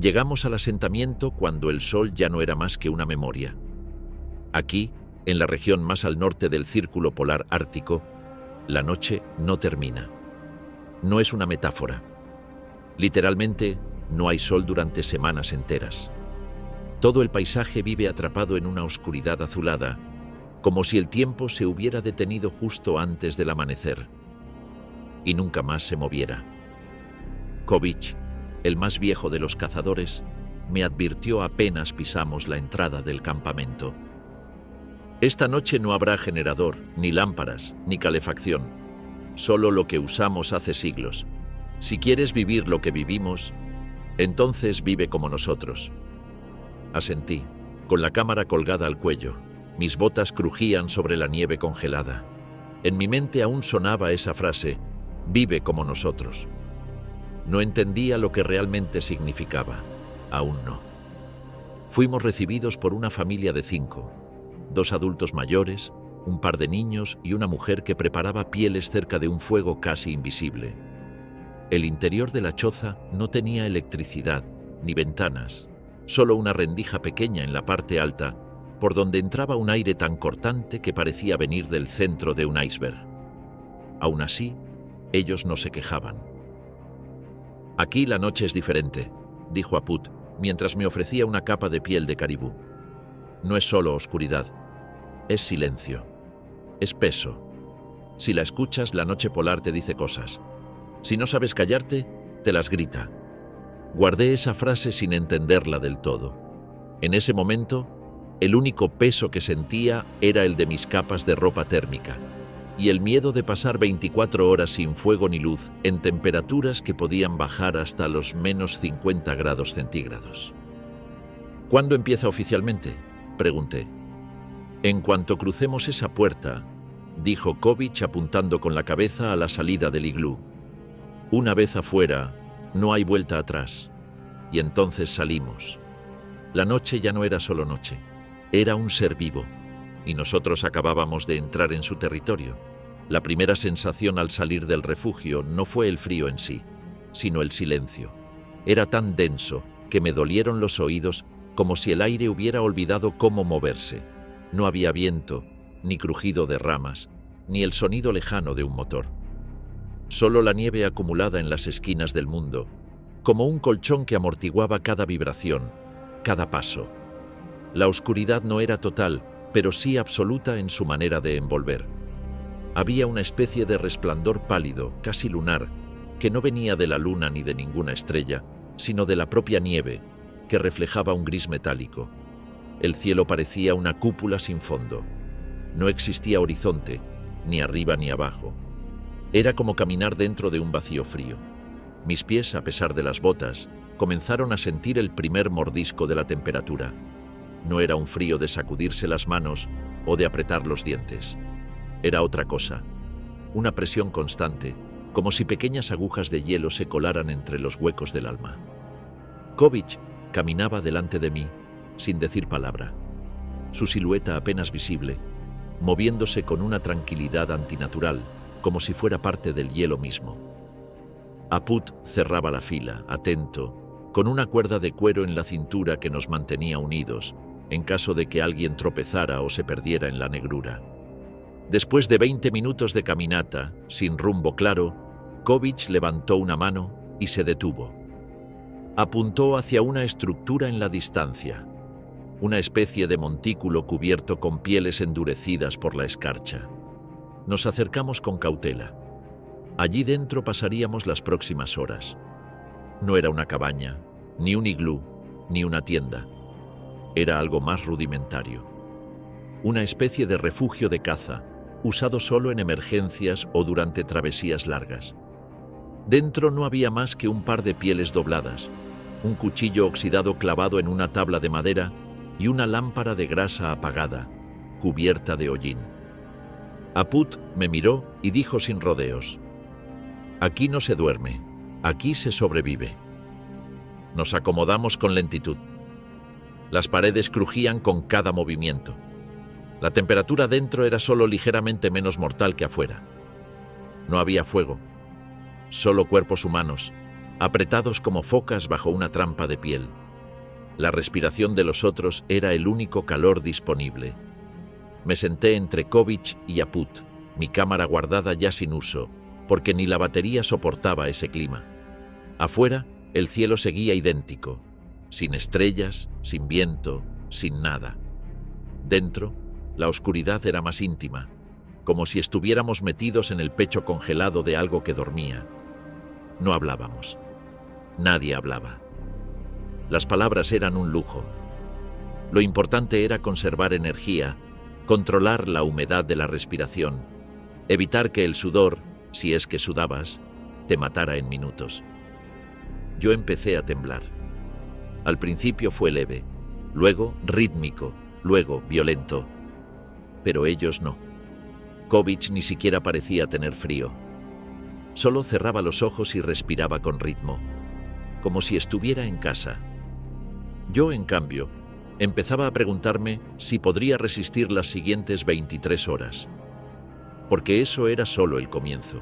Llegamos al asentamiento cuando el sol ya no era más que una memoria. Aquí, en la región más al norte del Círculo Polar Ártico, la noche no termina. No es una metáfora. Literalmente, no hay sol durante semanas enteras. Todo el paisaje vive atrapado en una oscuridad azulada, como si el tiempo se hubiera detenido justo antes del amanecer y nunca más se moviera. Kovich, el más viejo de los cazadores, me advirtió apenas pisamos la entrada del campamento. Esta noche no habrá generador, ni lámparas, ni calefacción, solo lo que usamos hace siglos. Si quieres vivir lo que vivimos, entonces vive como nosotros. Asentí, con la cámara colgada al cuello. Mis botas crujían sobre la nieve congelada. En mi mente aún sonaba esa frase, vive como nosotros. No entendía lo que realmente significaba, aún no. Fuimos recibidos por una familia de 5, 2 adultos mayores, un par de niños y una mujer que preparaba pieles cerca de un fuego casi invisible. El interior de la choza no tenía electricidad ni ventanas, solo una rendija pequeña en la parte alta, por donde entraba un aire tan cortante que parecía venir del centro de un iceberg. Aún así, ellos no se quejaban. «Aquí la noche es diferente», dijo Aput, mientras me ofrecía una capa de piel de caribú. «No es solo oscuridad, es silencio, es peso. Si la escuchas, la noche polar te dice cosas. Si no sabes callarte, te las grita». Guardé esa frase sin entenderla del todo. En ese momento, el único peso que sentía era el de mis capas de ropa térmica y el miedo de pasar 24 horas sin fuego ni luz en temperaturas que podían bajar hasta los menos 50 grados centígrados. «¿Cuándo empieza oficialmente?», pregunté. «En cuanto crucemos esa puerta», dijo Kovich apuntando con la cabeza a la salida del iglú. «Una vez afuera, no hay vuelta atrás. Y entonces salimos». La noche ya no era solo noche. Era un ser vivo, y nosotros acabábamos de entrar en su territorio. La primera sensación al salir del refugio no fue el frío en sí, sino el silencio. Era tan denso que me dolieron los oídos como si el aire hubiera olvidado cómo moverse. No había viento, ni crujido de ramas, ni el sonido lejano de un motor. Solo la nieve acumulada en las esquinas del mundo, como un colchón que amortiguaba cada vibración, cada paso. La oscuridad no era total, pero sí absoluta en su manera de envolver. Había una especie de resplandor pálido, casi lunar, que no venía de la luna ni de ninguna estrella, sino de la propia nieve, que reflejaba un gris metálico. El cielo parecía una cúpula sin fondo. No existía horizonte, ni arriba ni abajo. Era como caminar dentro de un vacío frío. Mis pies, a pesar de las botas, comenzaron a sentir el primer mordisco de la temperatura. No era un frío de sacudirse las manos o de apretar los dientes. Era otra cosa, una presión constante, como si pequeñas agujas de hielo se colaran entre los huecos del alma. Kovich caminaba delante de mí, sin decir palabra, su silueta apenas visible, moviéndose con una tranquilidad antinatural, como si fuera parte del hielo mismo. Aput cerraba la fila, atento, con una cuerda de cuero en la cintura que nos mantenía unidos, en caso de que alguien tropezara o se perdiera en la negrura. Después de 20 minutos de caminata, sin rumbo claro, Kovich levantó una mano y se detuvo. Apuntó hacia una estructura en la distancia, una especie de montículo cubierto con pieles endurecidas por la escarcha. Nos acercamos con cautela. Allí dentro pasaríamos las próximas horas. No era una cabaña, ni un iglú, ni una tienda. Era algo más rudimentario. Una especie de refugio de caza, usado solo en emergencias o durante travesías largas. Dentro no había más que un par de pieles dobladas, un cuchillo oxidado clavado en una tabla de madera y una lámpara de grasa apagada, cubierta de hollín. Aput me miró y dijo sin rodeos: «Aquí no se duerme, aquí se sobrevive». Nos acomodamos con lentitud. Las paredes crujían con cada movimiento. La temperatura dentro era solo ligeramente menos mortal que afuera. No había fuego, solo cuerpos humanos, apretados como focas bajo una trampa de piel. La respiración de los otros era el único calor disponible. Me senté entre Kovic y Aput, mi cámara guardada ya sin uso, porque ni la batería soportaba ese clima. Afuera, el cielo seguía idéntico, sin estrellas, sin viento, sin nada. Dentro, la oscuridad era más íntima, como si estuviéramos metidos en el pecho congelado de algo que dormía. No hablábamos. Nadie hablaba. Las palabras eran un lujo. Lo importante era conservar energía, controlar la humedad de la respiración, evitar que el sudor, si es que sudabas, te matara en minutos. Yo empecé a temblar. Al principio fue leve, luego rítmico, luego violento. Pero ellos no. Kovic ni siquiera parecía tener frío. Solo cerraba los ojos y respiraba con ritmo, como si estuviera en casa. Yo, en cambio, empezaba a preguntarme si podría resistir las siguientes 23 horas. Porque eso era solo el comienzo.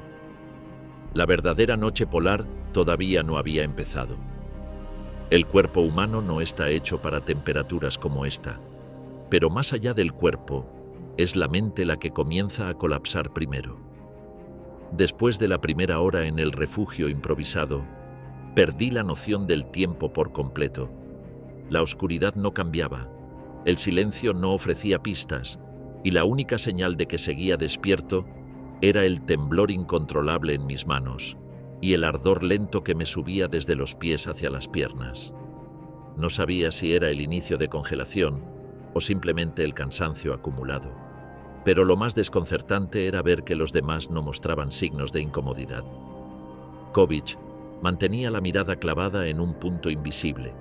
La verdadera noche polar todavía no había empezado. El cuerpo humano no está hecho para temperaturas como esta, pero más allá del cuerpo, es la mente la que comienza a colapsar primero. Después de la primera hora en el refugio improvisado, perdí la noción del tiempo por completo. La oscuridad no cambiaba, el silencio no ofrecía pistas, y la única señal de que seguía despierto era el temblor incontrolable en mis manos y el ardor lento que me subía desde los pies hacia las piernas. No sabía si era el inicio de congelación o simplemente el cansancio acumulado, pero lo más desconcertante era ver que los demás no mostraban signos de incomodidad. Kovic mantenía la mirada clavada en un punto invisible,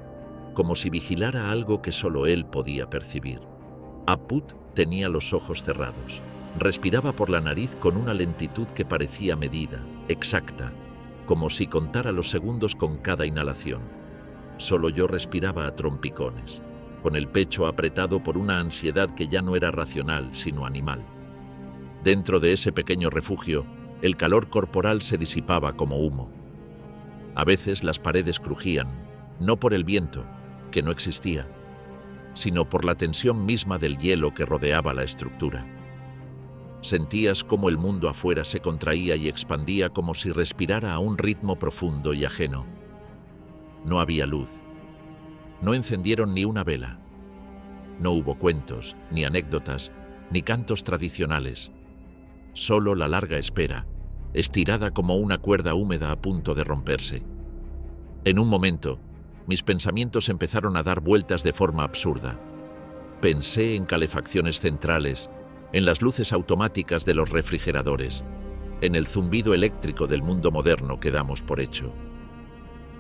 como si vigilara algo que solo él podía percibir. Aput tenía los ojos cerrados. Respiraba por la nariz con una lentitud que parecía medida, exacta, como si contara los segundos con cada inhalación. Solo yo respiraba a trompicones, con el pecho apretado por una ansiedad que ya no era racional, sino animal. Dentro de ese pequeño refugio, el calor corporal se disipaba como humo. A veces las paredes crujían, no por el viento, que no existía, sino por la tensión misma del hielo que rodeaba la estructura. Sentías cómo el mundo afuera se contraía y expandía como si respirara a un ritmo profundo y ajeno. No había luz. No encendieron ni una vela. No hubo cuentos, ni anécdotas, ni cantos tradicionales. Solo la larga espera, estirada como una cuerda húmeda a punto de romperse. En un momento, mis pensamientos empezaron a dar vueltas de forma absurda. Pensé en calefacciones centrales, en las luces automáticas de los refrigeradores, en el zumbido eléctrico del mundo moderno que damos por hecho.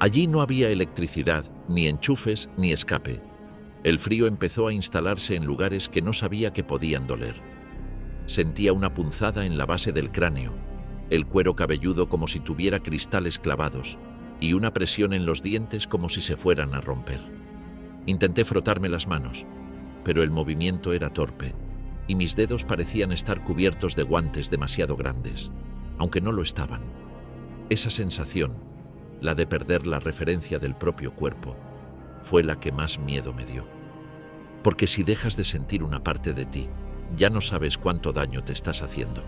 Allí no había electricidad, ni enchufes, ni escape. El frío empezó a instalarse en lugares que no sabía que podían doler. Sentía una punzada en la base del cráneo, el cuero cabelludo como si tuviera cristales clavados, y una presión en los dientes como si se fueran a romper. Intenté frotarme las manos, pero el movimiento era torpe, y mis dedos parecían estar cubiertos de guantes demasiado grandes, aunque no lo estaban. Esa sensación, la de perder la referencia del propio cuerpo, fue la que más miedo me dio. Porque si dejas de sentir una parte de ti, ya no sabes cuánto daño te estás haciendo.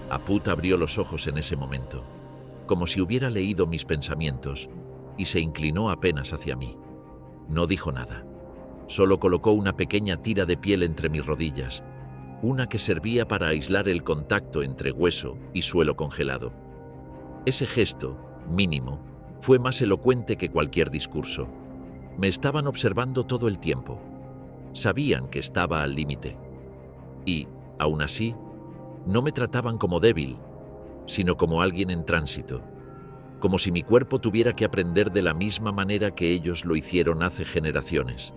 Aput abrió los ojos en ese momento, como si hubiera leído mis pensamientos, y se inclinó apenas hacia mí. No dijo nada. Solo colocó una pequeña tira de piel entre mis rodillas, una que servía para aislar el contacto entre hueso y suelo congelado. Ese gesto, mínimo, fue más elocuente que cualquier discurso. Me estaban observando todo el tiempo. Sabían que estaba al límite. Y, aún así, no me trataban como débil, sino como alguien en tránsito, como si mi cuerpo tuviera que aprender de la misma manera que ellos lo hicieron hace generaciones.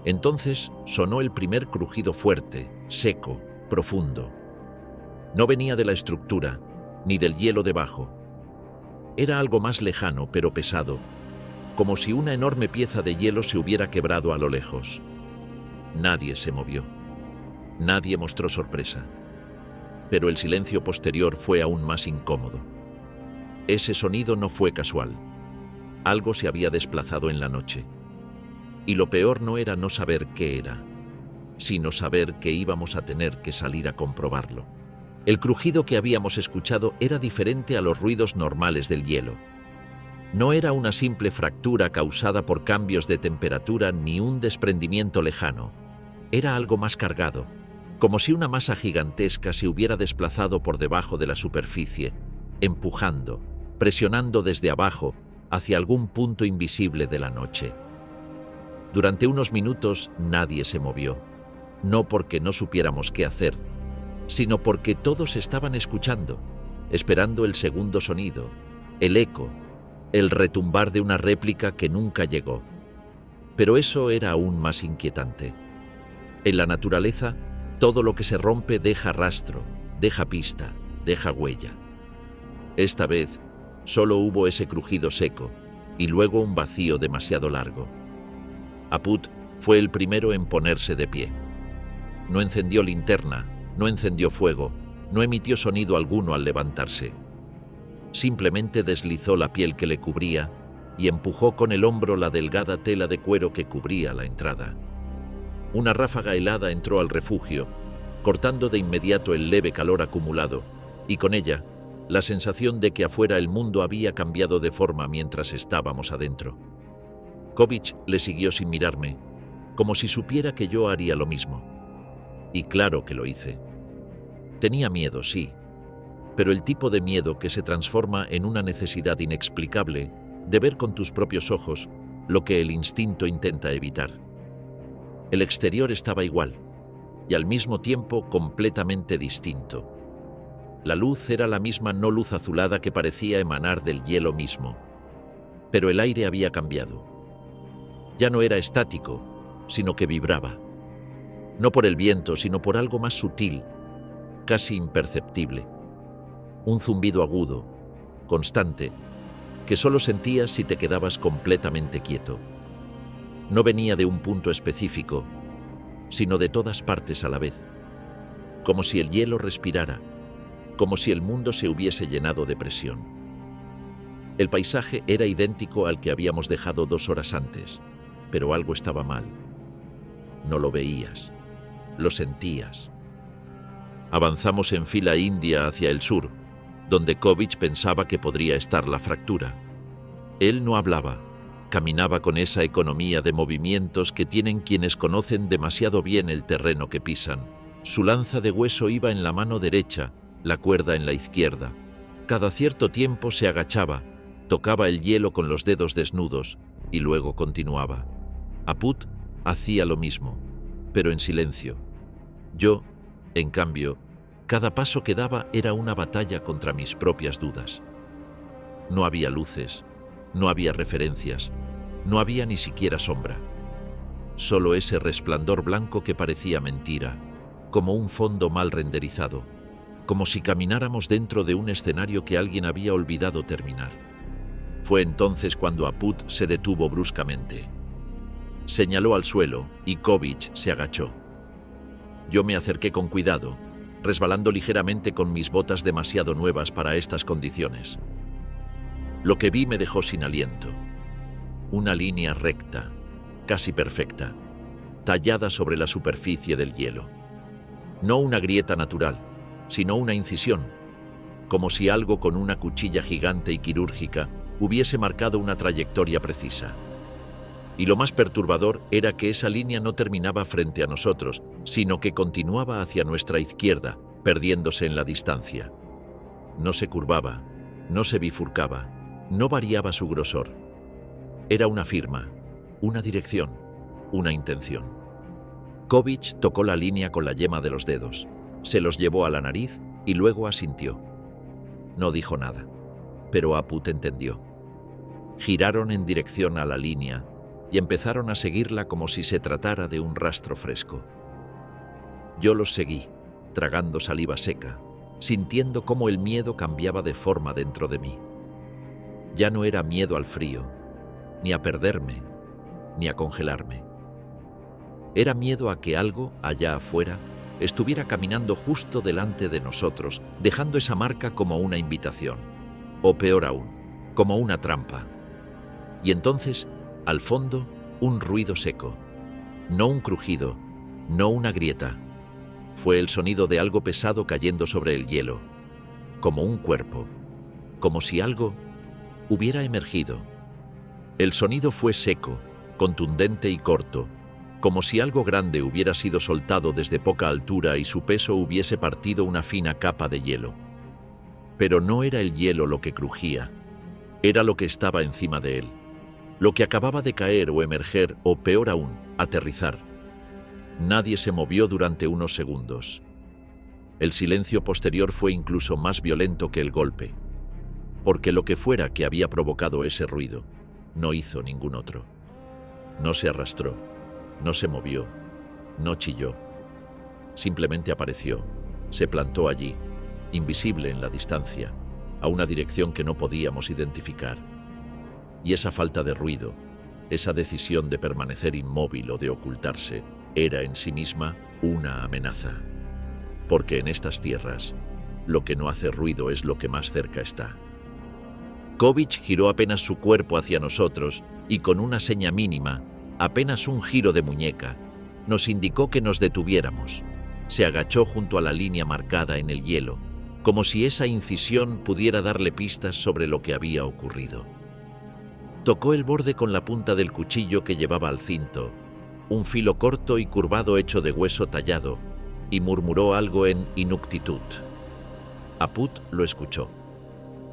Entonces sonó el primer crujido fuerte, seco, profundo. No venía de la estructura, ni del hielo debajo. Era algo más lejano, pero pesado, como si una enorme pieza de hielo se hubiera quebrado a lo lejos. Nadie se movió. Nadie mostró sorpresa. Pero el silencio posterior fue aún más incómodo. Ese sonido no fue casual. Algo se había desplazado en la noche. Y lo peor no era no saber qué era, sino saber que íbamos a tener que salir a comprobarlo. El crujido que habíamos escuchado era diferente a los ruidos normales del hielo. No era una simple fractura causada por cambios de temperatura ni un desprendimiento lejano. Era algo más cargado, como si una masa gigantesca se hubiera desplazado por debajo de la superficie, empujando, presionando desde abajo hacia algún punto invisible de la noche. Durante unos minutos nadie se movió, no porque no supiéramos qué hacer, sino porque todos estaban escuchando, esperando el segundo sonido, el eco, el retumbar de una réplica que nunca llegó. Pero eso era aún más inquietante. En la naturaleza, todo lo que se rompe deja rastro, deja pista, deja huella. Esta vez, solo hubo ese crujido seco y luego un vacío demasiado largo. Apud fue el primero en ponerse de pie. No encendió linterna, no encendió fuego, no emitió sonido alguno al levantarse. Simplemente deslizó la piel que le cubría y empujó con el hombro la delgada tela de cuero que cubría la entrada. Una ráfaga helada entró al refugio, cortando de inmediato el leve calor acumulado, y con ella, la sensación de que afuera el mundo había cambiado de forma mientras estábamos adentro. Kovic le siguió sin mirarme, como si supiera que yo haría lo mismo. Y claro que lo hice. Tenía miedo, sí, pero el tipo de miedo que se transforma en una necesidad inexplicable de ver con tus propios ojos lo que el instinto intenta evitar. El exterior estaba igual, y al mismo tiempo completamente distinto. La luz era la misma no luz azulada que parecía emanar del hielo mismo, pero el aire había cambiado. Ya no era estático, sino que vibraba. No por el viento, sino por algo más sutil, casi imperceptible. Un zumbido agudo, constante, que solo sentías si te quedabas completamente quieto. No venía de un punto específico, sino de todas partes a la vez, como si el hielo respirara, como si el mundo se hubiese llenado de presión. El paisaje era idéntico al que habíamos dejado 2 horas antes, pero algo estaba mal. No lo veías, lo sentías. Avanzamos en fila india hacia el sur, donde Kovic pensaba que podría estar la fractura. Él no hablaba, caminaba con esa economía de movimientos que tienen quienes conocen demasiado bien el terreno que pisan. Su lanza de hueso iba en la mano derecha, la cuerda en la izquierda. Cada cierto tiempo se agachaba, tocaba el hielo con los dedos desnudos y luego continuaba. Apud hacía lo mismo, pero en silencio. Yo, en cambio, cada paso que daba era una batalla contra mis propias dudas. No había luces, no había referencias, no había ni siquiera sombra. Solo ese resplandor blanco que parecía mentira, como un fondo mal renderizado, como si camináramos dentro de un escenario que alguien había olvidado terminar. Fue entonces cuando Apud se detuvo bruscamente. Señaló al suelo y Kovic se agachó. Yo me acerqué con cuidado, resbalando ligeramente con mis botas demasiado nuevas para estas condiciones. Lo que vi me dejó sin aliento. Una línea recta, casi perfecta, tallada sobre la superficie del hielo. No una grieta natural, sino una incisión, como si algo con una cuchilla gigante y quirúrgica hubiese marcado una trayectoria precisa. Y lo más perturbador era que esa línea no terminaba frente a nosotros, sino que continuaba hacia nuestra izquierda, perdiéndose en la distancia. No se curvaba, no se bifurcaba, no variaba su grosor. Era una firma, una dirección, una intención. Kovic tocó la línea con la yema de los dedos, se los llevó a la nariz y luego asintió. No dijo nada, pero Apud entendió. Giraron en dirección a la línea y empezaron a seguirla como si se tratara de un rastro fresco. Yo los seguí, tragando saliva seca, sintiendo cómo el miedo cambiaba de forma dentro de mí. Ya no era miedo al frío, ni a perderme, ni a congelarme. Era miedo a que algo, allá afuera, estuviera caminando justo delante de nosotros, dejando esa marca como una invitación. o peor aún, como una trampa. Y entonces, al fondo, un ruido seco. No un crujido, no una grieta. Fue el sonido de algo pesado cayendo sobre el hielo, como un cuerpo, como si algo hubiera emergido. El sonido fue seco, contundente y corto, como si algo grande hubiera sido soltado desde poca altura y su peso hubiese partido una fina capa de hielo. Pero no era el hielo lo que crujía, era lo que estaba encima de él, lo que acababa de caer o emerger o, peor aún, aterrizar. Nadie se movió durante unos segundos. El silencio posterior fue incluso más violento que el golpe, porque lo que fuera que había provocado ese ruido no hizo ningún otro. No se arrastró, no se movió, no chilló. Simplemente apareció, se plantó allí, invisible en la distancia, a una dirección que no podíamos identificar. Y esa falta de ruido, esa decisión de permanecer inmóvil o de ocultarse, era en sí misma una amenaza. Porque en estas tierras, lo que no hace ruido es lo que más cerca está. Kovic giró apenas su cuerpo hacia nosotros y con una seña mínima, apenas un giro de muñeca, nos indicó que nos detuviéramos. Se agachó junto a la línea marcada en el hielo, como si esa incisión pudiera darle pistas sobre lo que había ocurrido. Tocó el borde con la punta del cuchillo que llevaba al cinto, un filo corto y curvado hecho de hueso tallado, y murmuró algo en Inuktitut. Aput lo escuchó,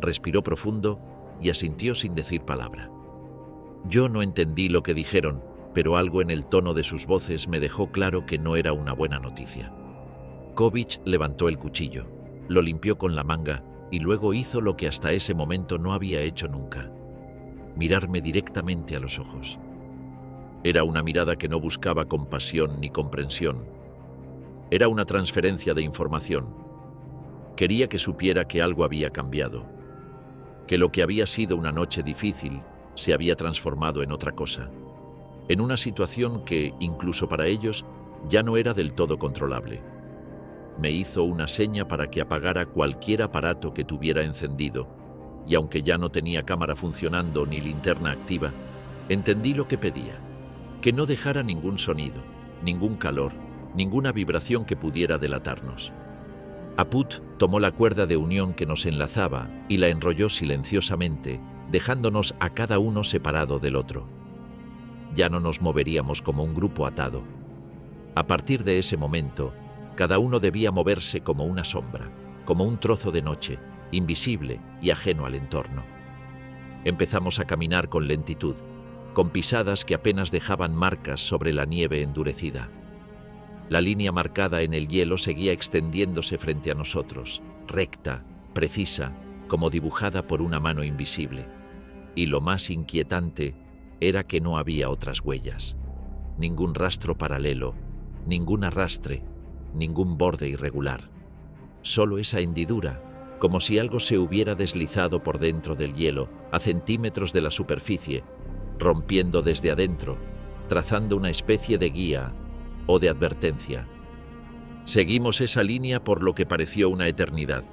respiró profundo y asintió sin decir palabra. Yo no entendí lo que dijeron, pero algo en el tono de sus voces me dejó claro que no era una buena noticia. Kovic levantó el cuchillo, lo limpió con la manga y luego hizo lo que hasta ese momento no había hecho nunca: mirarme directamente a los ojos. Era una mirada que no buscaba compasión ni comprensión. Era una transferencia de información. Quería que supiera que algo había cambiado, que lo que había sido una noche difícil se había transformado en otra cosa, en una situación que, incluso para ellos, ya no era del todo controlable. Me hizo una seña para que apagara cualquier aparato que tuviera encendido, y aunque ya no tenía cámara funcionando ni linterna activa, entendí lo que pedía: que no dejara ningún sonido, ningún calor, ninguna vibración que pudiera delatarnos. Aput tomó la cuerda de unión que nos enlazaba y la enrolló silenciosamente, dejándonos a cada uno separado del otro. Ya no nos moveríamos como un grupo atado. A partir de ese momento, cada uno debía moverse como una sombra, como un trozo de noche, invisible y ajeno al entorno. Empezamos a caminar con lentitud, con pisadas que apenas dejaban marcas sobre la nieve endurecida. La línea marcada en el hielo seguía extendiéndose frente a nosotros, recta, precisa, como dibujada por una mano invisible. Y lo más inquietante era que no había otras huellas, ningún rastro paralelo, ningún arrastre, ningún borde irregular. Solo esa hendidura, como si algo se hubiera deslizado por dentro del hielo, a centímetros de la superficie, rompiendo desde adentro, trazando una especie de guía o de advertencia. Seguimos esa línea por lo que pareció una eternidad.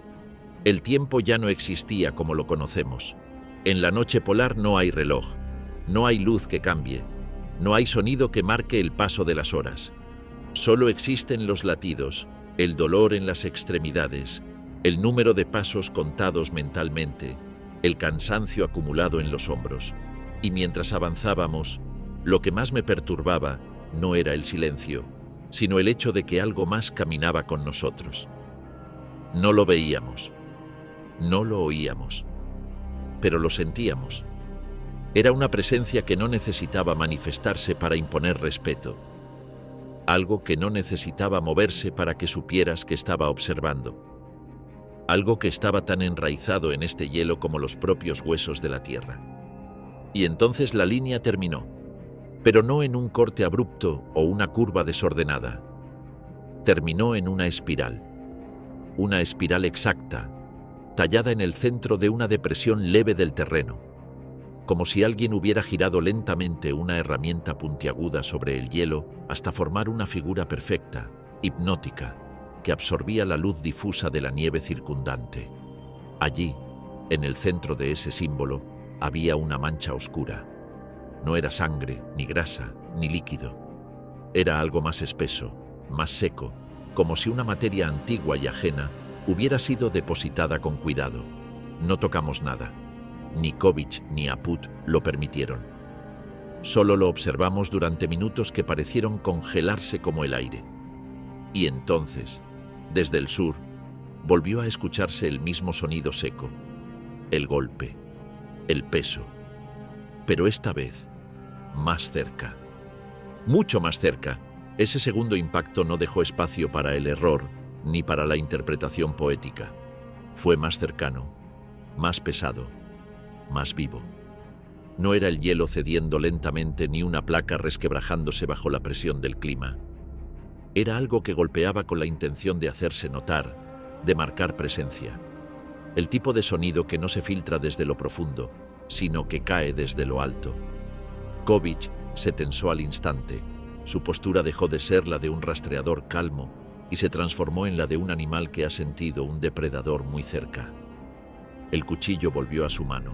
El tiempo ya no existía como lo conocemos. En la noche polar no hay reloj, no hay luz que cambie, no hay sonido que marque el paso de las horas. Solo existen los latidos, el dolor en las extremidades, el número de pasos contados mentalmente, el cansancio acumulado en los hombros. Y mientras avanzábamos, lo que más me perturbaba no era el silencio, sino el hecho de que algo más caminaba con nosotros. No lo veíamos, no lo oíamos, pero lo sentíamos. Era una presencia que no necesitaba manifestarse para imponer respeto, algo que no necesitaba moverse para que supieras que estaba observando, algo que estaba tan enraizado en este hielo como los propios huesos de la tierra. Y entonces la línea terminó, pero no en un corte abrupto o una curva desordenada. Terminó en una espiral exacta, tallada en el centro de una depresión leve del terreno, como si alguien hubiera girado lentamente una herramienta puntiaguda sobre el hielo hasta formar una figura perfecta, hipnótica, que absorbía la luz difusa de la nieve circundante. Allí, En el centro de ese símbolo había una mancha oscura. No era sangre, ni grasa, ni líquido. Era algo más espeso, más seco, como si una materia antigua y ajena hubiera sido depositada con cuidado. No tocamos nada. Ni Kovic ni Apud lo permitieron. Solo lo observamos durante minutos que parecieron congelarse como el aire. Y entonces, desde el sur, volvió a escucharse el mismo sonido seco, el golpe, el peso. Pero esta vez, más cerca. Mucho más cerca. Ese segundo impacto no dejó espacio para el error ni para la interpretación poética. Fue más cercano, más pesado, más vivo. No era el hielo cediendo lentamente ni una placa resquebrajándose bajo la presión del clima. Era algo que golpeaba con la intención de hacerse notar, de marcar presencia. El tipo de sonido que no se filtra desde lo profundo, sino que cae desde lo alto. Kovic se tensó al instante. Su postura dejó de ser la de un rastreador calmo y se transformó en la de un animal que ha sentido un depredador muy cerca. El cuchillo volvió a su mano,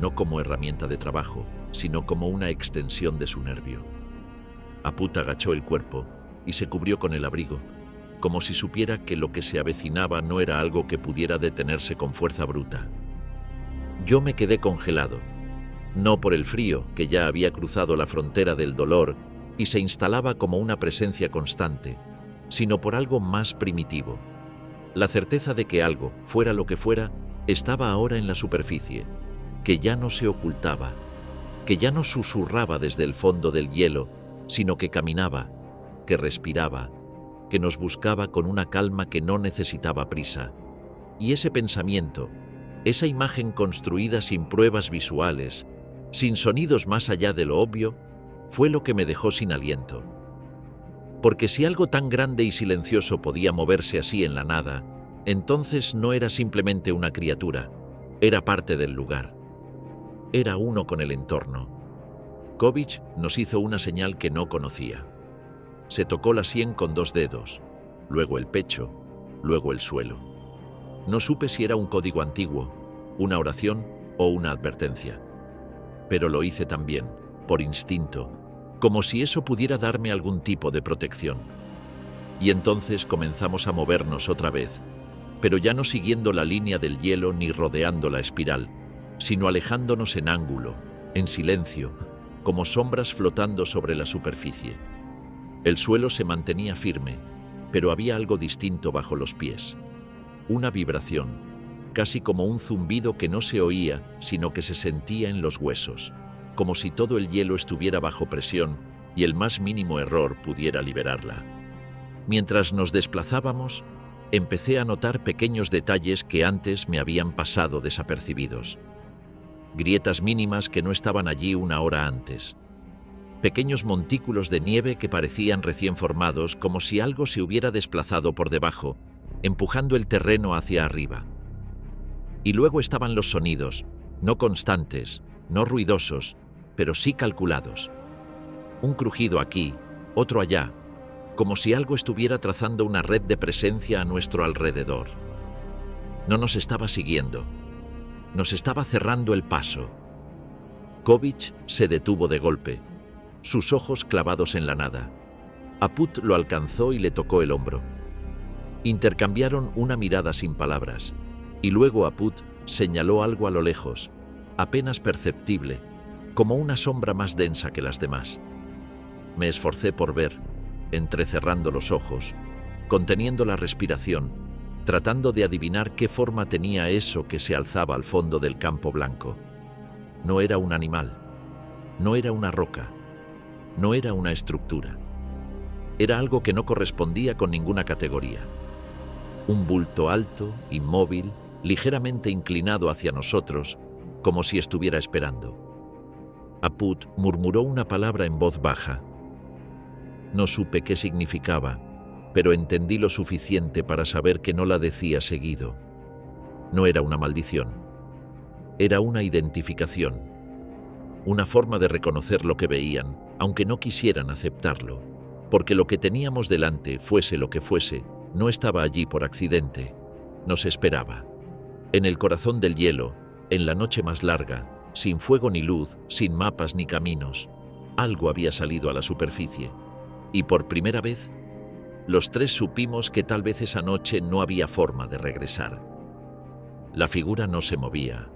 no como herramienta de trabajo, sino como una extensión de su nervio. Apud agachó el cuerpo y se cubrió con el abrigo, como si supiera que lo que se avecinaba no era algo que pudiera detenerse con fuerza bruta. Yo me quedé congelado, no por el frío, que ya había cruzado la frontera del dolor y se instalaba como una presencia constante, sino por algo más primitivo. La certeza de que algo, fuera lo que fuera, estaba ahora en la superficie, que ya no se ocultaba, que ya no susurraba desde el fondo del hielo, sino que caminaba, que respiraba, que nos buscaba con una calma que no necesitaba prisa. Y ese pensamiento, esa imagen construida sin pruebas visuales, sin sonidos más allá de lo obvio, fue lo que me dejó sin aliento. Porque si algo tan grande y silencioso podía moverse así en la nada, entonces no era simplemente una criatura, era parte del lugar. Era uno con el entorno. Kovic nos hizo una señal que no conocía. Se tocó la sien con 2 dedos, luego el pecho, luego el suelo. No supe si era un código antiguo, una oración o una advertencia. Pero lo hice también, por instinto, como si eso pudiera darme algún tipo de protección. Y entonces comenzamos a movernos otra vez, pero ya no siguiendo la línea del hielo ni rodeando la espiral, sino alejándonos en ángulo, en silencio, como sombras flotando sobre la superficie. El suelo se mantenía firme, pero había algo distinto bajo los pies. Una vibración, casi como un zumbido que no se oía, sino que se sentía en los huesos, como si todo el hielo estuviera bajo presión y el más mínimo error pudiera liberarla. Mientras nos desplazábamos, empecé a notar pequeños detalles que antes me habían pasado desapercibidos. Grietas mínimas que no estaban allí una hora antes. Pequeños montículos de nieve que parecían recién formados, como si algo se hubiera desplazado por debajo, empujando el terreno hacia arriba. Y luego estaban los sonidos, no constantes, no ruidosos, pero sí calculados. Un crujido aquí, otro allá, como si algo estuviera trazando una red de presencia a nuestro alrededor. No nos estaba siguiendo, nos estaba cerrando el paso. Kovic se detuvo de golpe, sus ojos clavados en la nada. Apud lo alcanzó y le tocó el hombro. Intercambiaron una mirada sin palabras, y luego Apud señaló algo a lo lejos, apenas perceptible, como una sombra más densa que las demás. Me esforcé por ver, entrecerrando los ojos, conteniendo la respiración, tratando de adivinar qué forma tenía eso que se alzaba al fondo del campo blanco. No era un animal, no era una roca, no era una estructura. Era algo que no correspondía con ninguna categoría. Un bulto alto, inmóvil, ligeramente inclinado hacia nosotros, como si estuviera esperando. Apud murmuró una palabra en voz baja. No supe qué significaba, pero entendí lo suficiente para saber que no la decía seguido. No era una maldición. Era una identificación. Una forma de reconocer lo que veían, aunque no quisieran aceptarlo, porque lo que teníamos delante, fuese lo que fuese, no estaba allí por accidente. Nos esperaba. En el corazón del hielo, En la noche más larga, sin fuego ni luz, sin mapas ni caminos, algo había salido a la superficie. Y por primera vez, los tres supimos que tal vez esa noche no había forma de regresar. La figura no se movía,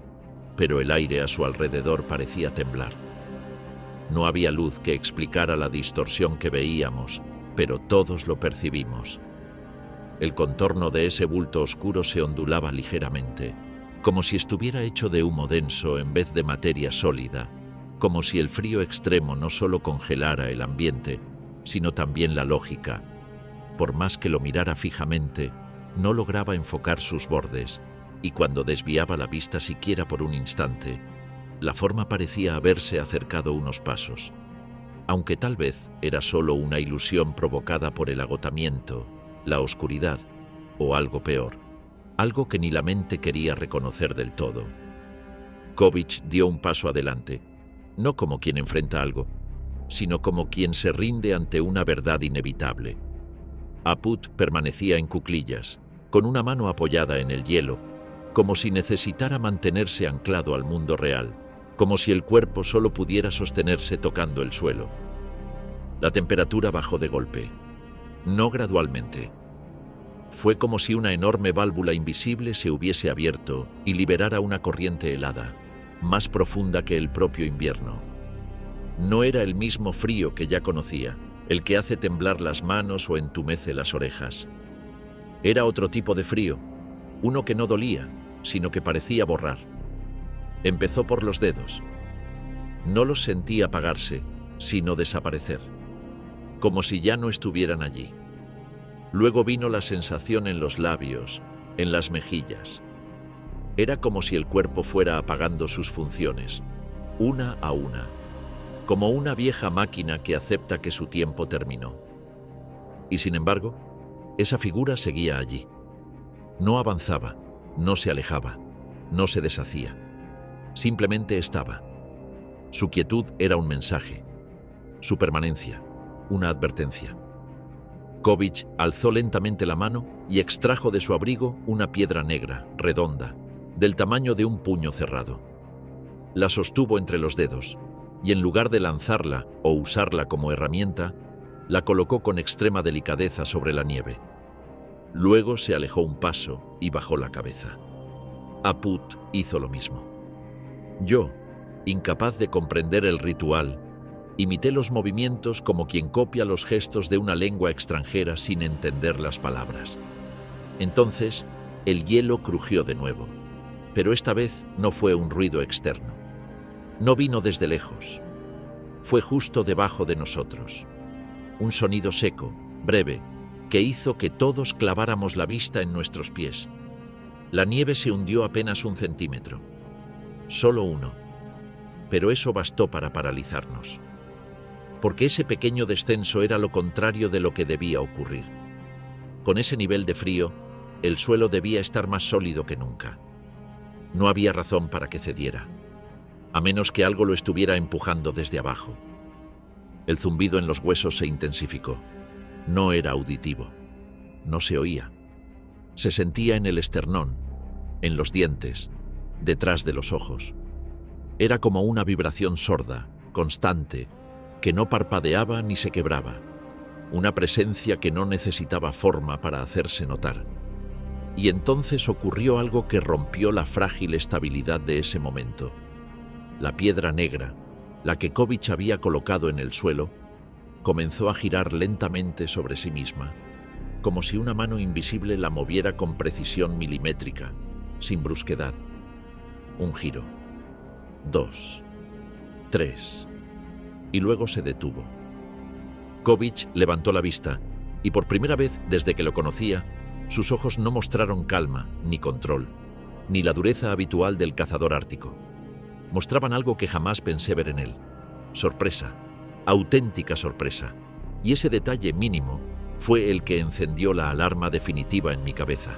pero el aire a su alrededor parecía temblar. No había luz que explicara la distorsión que veíamos, pero todos lo percibimos. El contorno de ese bulto oscuro se ondulaba ligeramente, como si estuviera hecho de humo denso en vez de materia sólida, como si el frío extremo no solo congelara el ambiente, sino también la lógica. Por más que lo mirara fijamente, no lograba enfocar sus bordes, y cuando desviaba la vista siquiera por un instante, la forma parecía haberse acercado unos pasos, aunque tal vez era solo una ilusión provocada por el agotamiento, la oscuridad o algo peor, algo que ni la mente quería reconocer del todo. Kovic dio un paso adelante, no como quien enfrenta algo, sino como quien se rinde ante una verdad inevitable. Apud permanecía en cuclillas, con una mano apoyada en el hielo, como si necesitara mantenerse anclado al mundo real, como si el cuerpo solo pudiera sostenerse tocando el suelo. La temperatura bajó de golpe, no gradualmente. Fue como si una enorme válvula invisible se hubiese abierto y liberara una corriente helada, más profunda que el propio invierno. No era el mismo frío que ya conocía, el que hace temblar las manos o entumece las orejas. Era otro tipo de frío, uno que no dolía, sino que parecía borrar. Empezó por los dedos. No los sentí apagarse, sino desaparecer, como si ya no estuvieran allí. Luego vino la sensación en los labios, en las mejillas. Era como si el cuerpo fuera apagando sus funciones, una a una, como una vieja máquina que acepta que su tiempo terminó. Y sin embargo, esa figura seguía allí. No avanzaba, no se alejaba, no se deshacía. Simplemente estaba. Su quietud era un mensaje, su permanencia, una advertencia. Kovic alzó lentamente la mano y extrajo de su abrigo una piedra negra, redonda, del tamaño de un puño cerrado. La sostuvo entre los dedos, y en lugar de lanzarla o usarla como herramienta, la colocó con extrema delicadeza sobre la nieve. Luego se alejó un paso y bajó la cabeza. Apud hizo lo mismo. Yo, incapaz de comprender el ritual, imité los movimientos como quien copia los gestos de una lengua extranjera sin entender las palabras. Entonces, el hielo crujió de nuevo, pero esta vez no fue un ruido externo. No vino desde lejos. Fue justo debajo de nosotros. Un sonido seco, breve, que hizo que todos claváramos la vista en nuestros pies. La nieve se hundió apenas 1 centímetro. Solo 1. Pero eso bastó para paralizarnos. Porque ese pequeño descenso era lo contrario de lo que debía ocurrir. Con ese nivel de frío, el suelo debía estar más sólido que nunca. No había razón para que cediera, a menos que algo lo estuviera empujando desde abajo. El zumbido en los huesos se intensificó. No era auditivo. No se oía. Se sentía en el esternón, en los dientes, detrás de los ojos. Era como una vibración sorda, constante, que no parpadeaba ni se quebraba. Una presencia que no necesitaba forma para hacerse notar. Y entonces ocurrió algo que rompió la frágil estabilidad de ese momento. La piedra negra, la que Kovic había colocado en el suelo, comenzó a girar lentamente sobre sí misma, como si una mano invisible la moviera con precisión milimétrica, sin brusquedad. Un giro. 2. 3. Y luego se detuvo. Kovic levantó la vista, y por primera vez desde que lo conocía, sus ojos no mostraron calma, ni control, ni la dureza habitual del cazador ártico. Mostraban algo que jamás pensé ver en él. Sorpresa, auténtica sorpresa. Y ese detalle mínimo fue el que encendió la alarma definitiva en mi cabeza.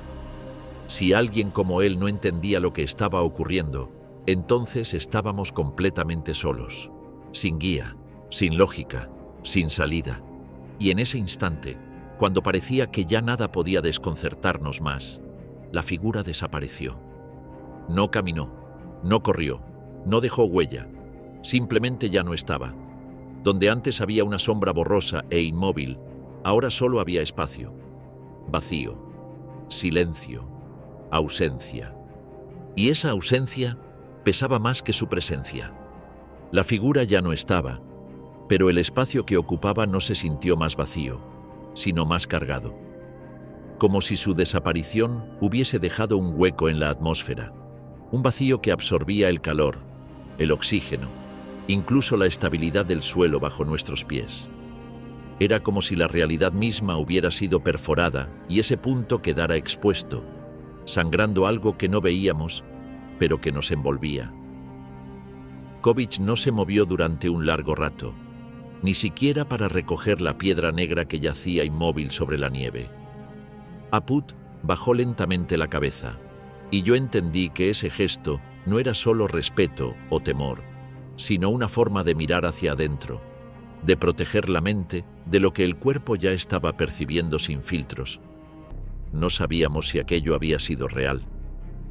Si alguien como él no entendía lo que estaba ocurriendo, entonces estábamos completamente solos, sin guía, sin lógica, sin salida. Y en ese instante, cuando parecía que ya nada podía desconcertarnos más, la figura desapareció. No caminó, No corrió, no dejó huella, simplemente ya no estaba. Donde antes había una sombra borrosa e inmóvil, ahora solo había espacio, vacío, silencio, ausencia. Y esa ausencia pesaba más que su presencia. La figura ya no estaba, pero el espacio que ocupaba no se sintió más vacío, sino más cargado. Como si su desaparición hubiese dejado un hueco en la atmósfera, un vacío que absorbía el calor, el oxígeno, incluso la estabilidad del suelo bajo nuestros pies. Era como si la realidad misma hubiera sido perforada y ese punto quedara expuesto, sangrando algo que no veíamos, pero que nos envolvía. Kovic no se movió durante un largo rato, ni siquiera para recoger la piedra negra que yacía inmóvil sobre la nieve. Apud bajó lentamente la cabeza, y yo entendí que ese gesto no era solo respeto o temor, sino una forma de mirar hacia adentro, de proteger la mente de lo que el cuerpo ya estaba percibiendo sin filtros. No sabíamos si aquello había sido real,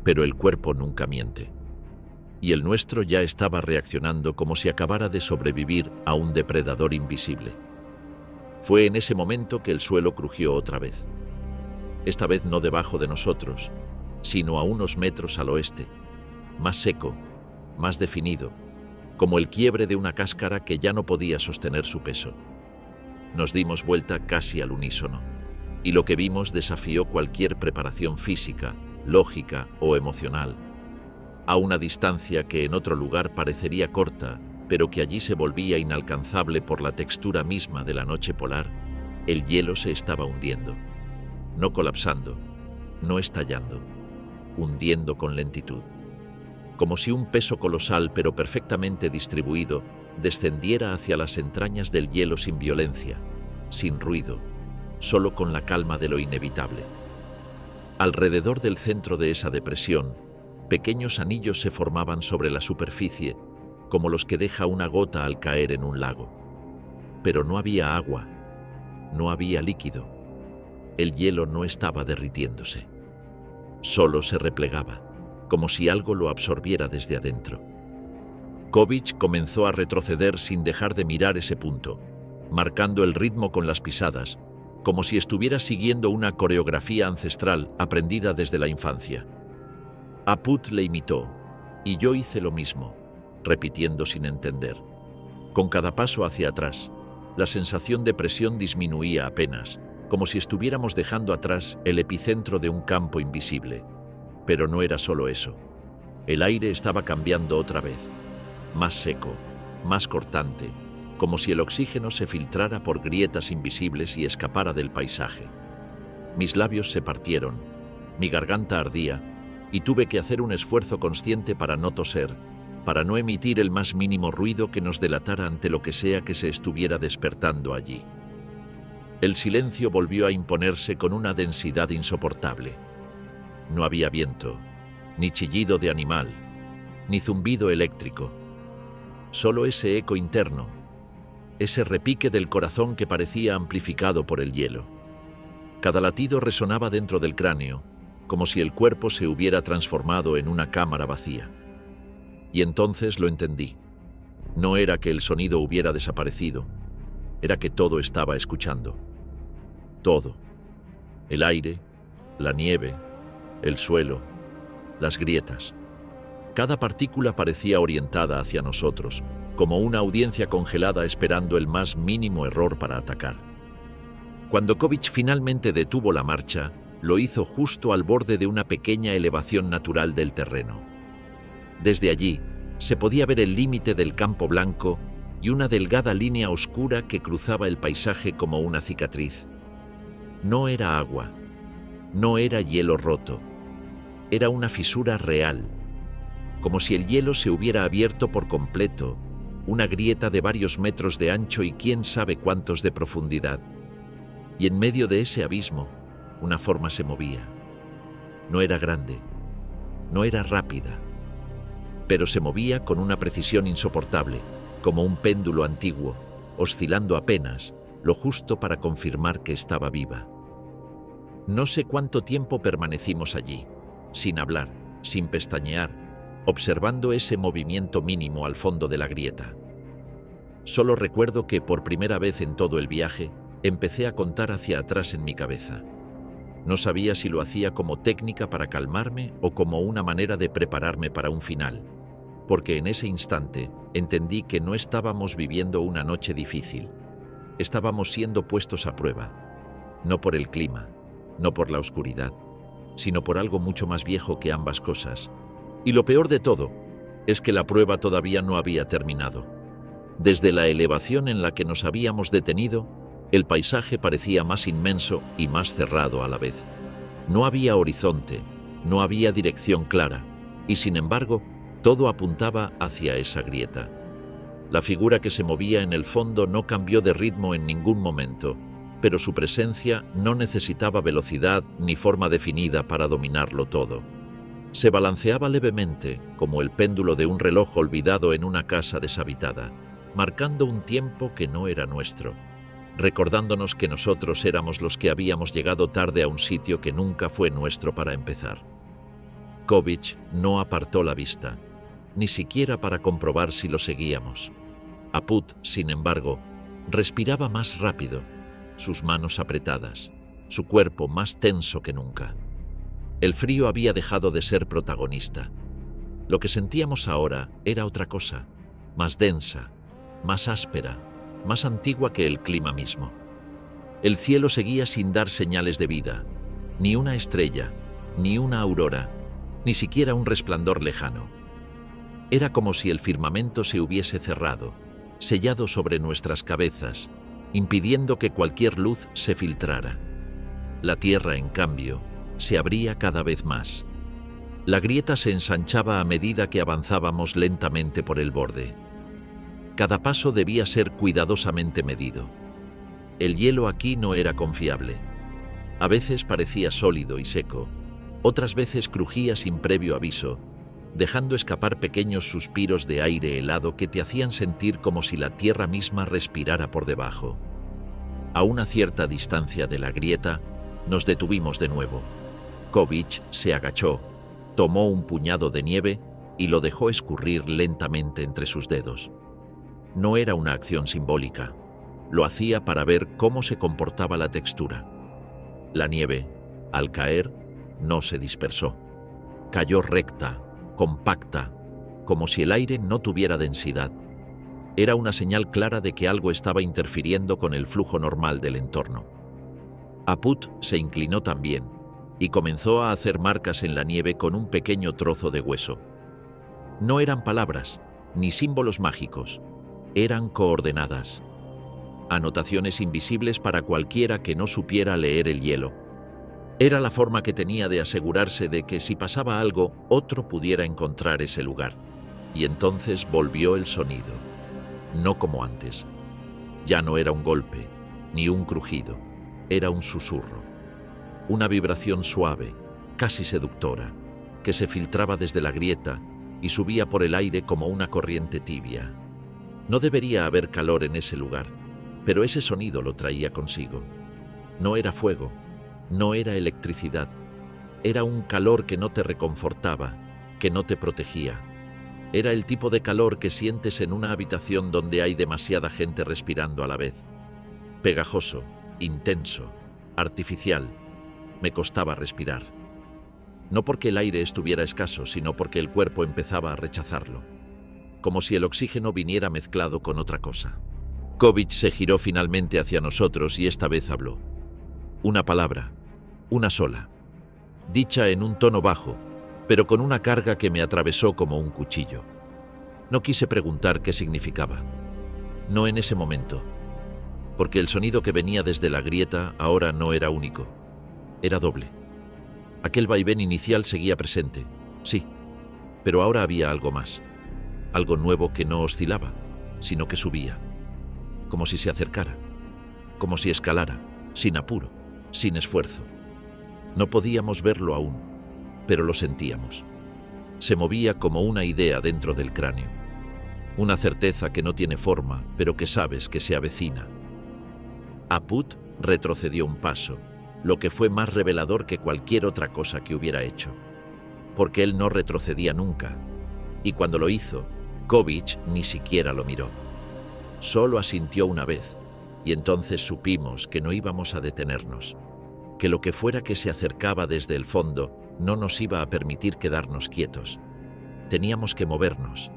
pero el cuerpo nunca miente. Y el nuestro ya estaba reaccionando como si acabara de sobrevivir a un depredador invisible. Fue en ese momento que el suelo crujió otra vez. Esta vez no debajo de nosotros, sino a unos metros al oeste, más seco, más definido, como el quiebre de una cáscara que ya no podía sostener su peso. Nos dimos vuelta casi al unísono, y lo que vimos desafió cualquier preparación física, lógica o emocional. A una distancia que en otro lugar parecería corta, pero que allí se volvía inalcanzable por la textura misma de la noche polar, el hielo se estaba hundiendo, no colapsando, no estallando, hundiendo con lentitud, como si un peso colosal pero perfectamente distribuido descendiera hacia las entrañas del hielo sin violencia, sin ruido, solo con la calma de lo inevitable. Alrededor del centro de esa depresión, pequeños anillos se formaban sobre la superficie, como los que deja una gota al caer en un lago. Pero no había agua, no había líquido. El hielo no estaba derritiéndose. Solo se replegaba, como si algo lo absorbiera desde adentro. Kovic comenzó a retroceder sin dejar de mirar ese punto, marcando el ritmo con las pisadas, como si estuviera siguiendo una coreografía ancestral aprendida desde la infancia. Apud le imitó, y yo hice lo mismo, repitiendo sin entender. Con cada paso hacia atrás, la sensación de presión disminuía apenas, como si estuviéramos dejando atrás el epicentro de un campo invisible. Pero no era solo eso. El aire estaba cambiando otra vez, más seco, más cortante, como si el oxígeno se filtrara por grietas invisibles y escapara del paisaje. Mis labios se partieron, mi garganta ardía, y tuve que hacer un esfuerzo consciente para no toser, para no emitir el más mínimo ruido que nos delatara ante lo que sea que se estuviera despertando allí. El silencio volvió a imponerse con una densidad insoportable. No había viento, ni chillido de animal, ni zumbido eléctrico. Solo ese eco interno, ese repique del corazón que parecía amplificado por el hielo. Cada latido resonaba dentro del cráneo, como si el cuerpo se hubiera transformado en una cámara vacía. Y entonces lo entendí. No era que el sonido hubiera desaparecido, era que todo estaba escuchando. Todo. El aire, la nieve, el suelo, las grietas. Cada partícula parecía orientada hacia nosotros, como una audiencia congelada esperando el más mínimo error para atacar. Cuando Kovic finalmente detuvo la marcha, lo hizo justo al borde de una pequeña elevación natural del terreno. Desde allí, se podía ver el límite del campo blanco y una delgada línea oscura que cruzaba el paisaje como una cicatriz. No era agua, no era hielo roto, era una fisura real, como si el hielo se hubiera abierto por completo, una grieta de varios metros de ancho y quién sabe cuántos de profundidad. Y en medio de ese abismo, una forma se movía. No era grande, no era rápida, pero se movía con una precisión insoportable, como un péndulo antiguo, oscilando apenas, lo justo para confirmar que estaba viva. No sé cuánto tiempo permanecimos allí, sin hablar, sin pestañear, observando ese movimiento mínimo al fondo de la grieta. Solo recuerdo que por primera vez en todo el viaje empecé a contar hacia atrás en mi cabeza. No sabía si lo hacía como técnica para calmarme o como una manera de prepararme para un final, porque en ese instante entendí que no estábamos viviendo una noche difícil. Estábamos siendo puestos a prueba, no por el clima, no por la oscuridad, sino por algo mucho más viejo que ambas cosas. Y lo peor de todo es que la prueba todavía no había terminado. Desde la elevación en la que nos habíamos detenido, el paisaje parecía más inmenso y más cerrado a la vez. No había horizonte, no había dirección clara, y sin embargo, todo apuntaba hacia esa grieta. La figura que se movía en el fondo no cambió de ritmo en ningún momento, pero su presencia no necesitaba velocidad ni forma definida para dominarlo todo. Se balanceaba levemente, como el péndulo de un reloj olvidado en una casa deshabitada, marcando un tiempo que no era nuestro, recordándonos que nosotros éramos los que habíamos llegado tarde a un sitio que nunca fue nuestro para empezar. Kovic no apartó la vista, ni siquiera para comprobar si lo seguíamos. Apud, sin embargo, respiraba más rápido, sus manos apretadas, su cuerpo más tenso que nunca. El frío había dejado de ser protagonista. Lo que sentíamos ahora era otra cosa, más densa, más áspera, más antigua que el clima mismo. El cielo seguía sin dar señales de vida, ni una estrella, ni una aurora, ni siquiera un resplandor lejano. Era como si el firmamento se hubiese cerrado, sellado sobre nuestras cabezas, impidiendo que cualquier luz se filtrara. La tierra, en cambio, se abría cada vez más. La grieta se ensanchaba a medida que avanzábamos lentamente por el borde. Cada paso debía ser cuidadosamente medido. El hielo aquí no era confiable. A veces parecía sólido y seco, otras veces crujía sin previo aviso, dejando escapar pequeños suspiros de aire helado que te hacían sentir como si la tierra misma respirara por debajo. A una cierta distancia de la grieta, nos detuvimos de nuevo. Kovic se agachó, tomó un puñado de nieve y lo dejó escurrir lentamente entre sus dedos. No era una acción simbólica, lo hacía para ver cómo se comportaba la textura. La nieve, al caer, no se dispersó. Cayó recta, compacta, como si el aire no tuviera densidad. Era una señal clara de que algo estaba interfiriendo con el flujo normal del entorno. Apud se inclinó también y comenzó a hacer marcas en la nieve con un pequeño trozo de hueso. No eran palabras, ni símbolos mágicos, eran coordenadas. Anotaciones invisibles para cualquiera que no supiera leer el hielo. Era la forma que tenía de asegurarse de que si pasaba algo, otro pudiera encontrar ese lugar. Y entonces volvió el sonido. No como antes. Ya no era un golpe, ni un crujido. Era un susurro. Una vibración suave, casi seductora, que se filtraba desde la grieta y subía por el aire como una corriente tibia. No debería haber calor en ese lugar, pero ese sonido lo traía consigo. No era fuego, no era electricidad. Era un calor que no te reconfortaba, que no te protegía. Era el tipo de calor que sientes en una habitación donde hay demasiada gente respirando a la vez. Pegajoso, intenso, artificial. Me costaba respirar. No porque el aire estuviera escaso, sino porque el cuerpo empezaba a rechazarlo. Como si el oxígeno viniera mezclado con otra cosa. Kovic se giró finalmente hacia nosotros y esta vez habló. Una palabra, una sola, dicha en un tono bajo, pero con una carga que me atravesó como un cuchillo. No quise preguntar qué significaba. No en ese momento, porque el sonido que venía desde la grieta ahora no era único, era doble. Aquel vaivén inicial seguía presente, sí, pero ahora había algo más, algo nuevo que no oscilaba, sino que subía, como si se acercara, como si escalara, sin apuro, sin esfuerzo. No podíamos verlo aún, pero lo sentíamos. Se movía como una idea dentro del cráneo, una certeza que no tiene forma, pero que sabes que se avecina. Apud retrocedió un paso, lo que fue más revelador que cualquier otra cosa que hubiera hecho, porque él no retrocedía nunca, y cuando lo hizo, Kovic ni siquiera lo miró. Solo asintió una vez, y entonces supimos que no íbamos a detenernos, que lo que fuera que se acercaba desde el fondo no nos iba a permitir quedarnos quietos. Teníamos que movernos,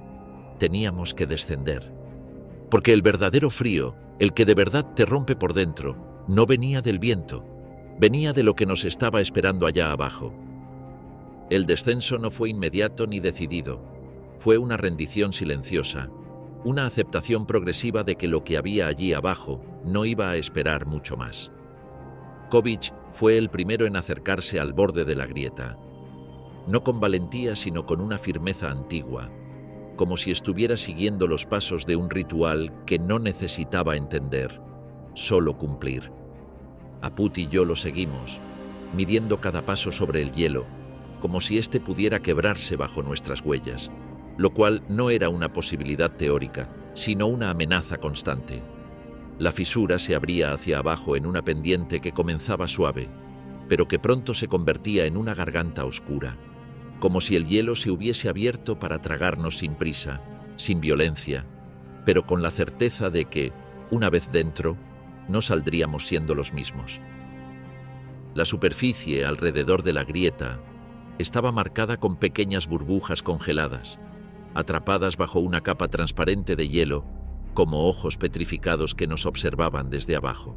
teníamos que descender. Porque el verdadero frío, el que de verdad te rompe por dentro, no venía del viento, venía de lo que nos estaba esperando allá abajo. El descenso no fue inmediato ni decidido, fue una rendición silenciosa, una aceptación progresiva de que lo que había allí abajo no iba a esperar mucho más. Kovic fue el primero en acercarse al borde de la grieta, no con valentía sino con una firmeza antigua, como si estuviera siguiendo los pasos de un ritual que no necesitaba entender, solo cumplir. Aput y yo lo seguimos, midiendo cada paso sobre el hielo, como si éste pudiera quebrarse bajo nuestras huellas, lo cual no era una posibilidad teórica, sino una amenaza constante. La fisura se abría hacia abajo en una pendiente que comenzaba suave, pero que pronto se convertía en una garganta oscura, como si el hielo se hubiese abierto para tragarnos sin prisa, sin violencia, pero con la certeza de que, una vez dentro, no saldríamos siendo los mismos. La superficie alrededor de la grieta estaba marcada con pequeñas burbujas congeladas, atrapadas bajo una capa transparente de hielo, como ojos petrificados que nos observaban desde abajo.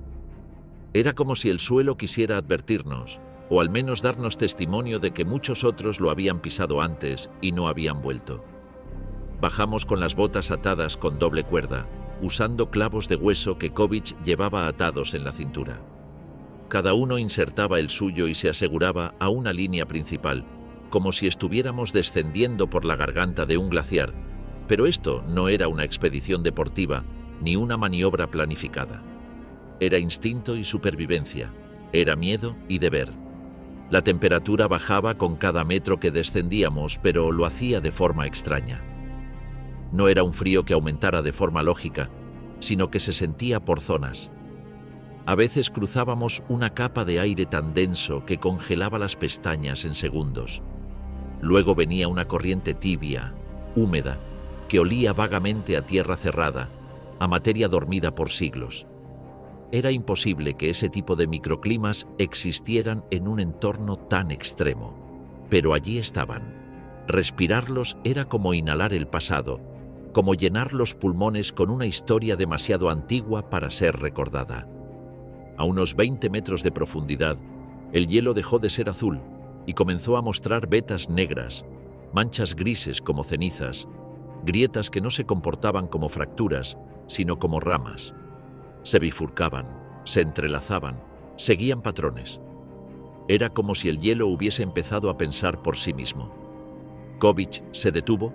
Era como si el suelo quisiera advertirnos, o al menos darnos testimonio de que muchos otros lo habían pisado antes y no habían vuelto. Bajamos con las botas atadas con doble cuerda, usando clavos de hueso que Kovic llevaba atados en la cintura. Cada uno insertaba el suyo y se aseguraba a una línea principal, como si estuviéramos descendiendo por la garganta de un glaciar, pero esto no era una expedición deportiva ni una maniobra planificada. Era instinto y supervivencia, era miedo y deber. La temperatura bajaba con cada metro que descendíamos, pero lo hacía de forma extraña. No era un frío que aumentara de forma lógica, sino que se sentía por zonas. A veces cruzábamos una capa de aire tan denso que congelaba las pestañas en segundos. Luego venía una corriente tibia, húmeda, que olía vagamente a tierra cerrada, a materia dormida por siglos. Era imposible que ese tipo de microclimas existieran en un entorno tan extremo, pero allí estaban. Respirarlos era como inhalar el pasado, como llenar los pulmones con una historia demasiado antigua para ser recordada. A unos 20 metros de profundidad, el hielo dejó de ser azul y comenzó a mostrar vetas negras, manchas grises como cenizas, grietas que no se comportaban como fracturas, sino como ramas. Se bifurcaban, se entrelazaban, seguían patrones. Era como si el hielo hubiese empezado a pensar por sí mismo. Kovic se detuvo